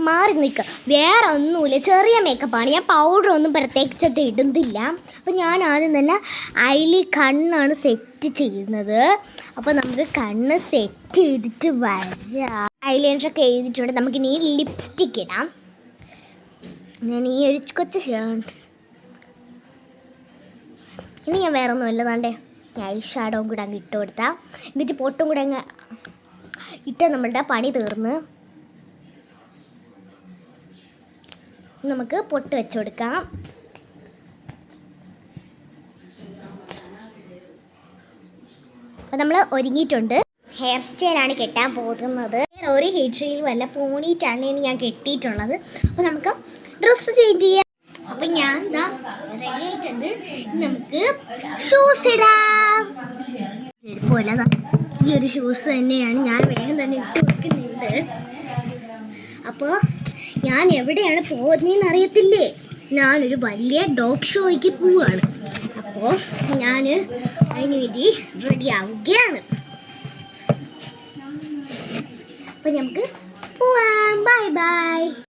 മാറി നിൽക്കുക. വേറെ ഒന്നുമില്ല, ചെറിയ മേക്കപ്പാണ്. ഞാൻ പൗഡറൊന്നും പ്രത്യേകിച്ചത് ഇടുന്നില്ല. അപ്പോൾ ഞാൻ ആദ്യം തന്നെ അതിൽ കണ്ണാണ് സെറ്റ് ചെയ്യുന്നത്. അപ്പോൾ നമുക്ക് കണ്ണ് സെറ്റ് ചെയ്തിട്ട് വരാം. ഐലൈനറൊക്കെ എഴുതിയിട്ടുണ്ട്. നമുക്കിനി ലിപ്സ്റ്റിക്ക് ഇടാം. ഞാൻ ഈ ഒരു കൊച്ചു ഇനി ഞാൻ വേറെ ഒന്നുമില്ല. താണ്ടേ ഐ ഷാഡോവും കൂടെ അങ്ങ് ഇട്ട് കൊടുത്താൽ എന്നിട്ട് പൊട്ടും കൂടെ അങ്ങ് ഇട്ട് നമ്മളുടെ പണി തീർന്ന്. നമുക്ക് പൊട്ട് വെച്ച് കൊടുക്കാം. അപ്പോൾ നമ്മൾ ഒരുങ്ങിയിട്ടുണ്ട്. ഹെയർ സ്റ്റൈലാണ് കെട്ടാൻ പോകുന്നത്. ഒരു ഹെയർ സ്റ്റൈലും അല്ല, പോണിയിട്ടാണ് ഞാൻ കെട്ടിയിട്ടുള്ളത്. അപ്പോൾ നമുക്ക് ഡ്രസ്സ് ചേഞ്ച് ചെയ്യാം. അപ്പം ഞാൻ എന്താ റെഡി ആയിട്ടുണ്ട്. നമുക്ക് ഷൂസ് ഇടാം. ചെരുപ്പല്ല, ഈ ഒരു ഷൂസ് തന്നെയാണ് ഞാൻ വേഗം തന്നെ ഇട്ട് കൊടുക്കുന്നുണ്ട്. അപ്പോൾ ഞാൻ എവിടെയാണ് പോകുന്നതെന്ന് അറിയത്തില്ലേ? ഞാനൊരു വലിയ ഡോഗ് ഷോയ്ക്ക് പോവുകയാണ്. അപ്പോൾ ഞാൻ അതിന് വേണ്ടി റെഡി ആവുകയാണ്. അപ്പോൾ നമുക്ക് പോവാം. Bye bye.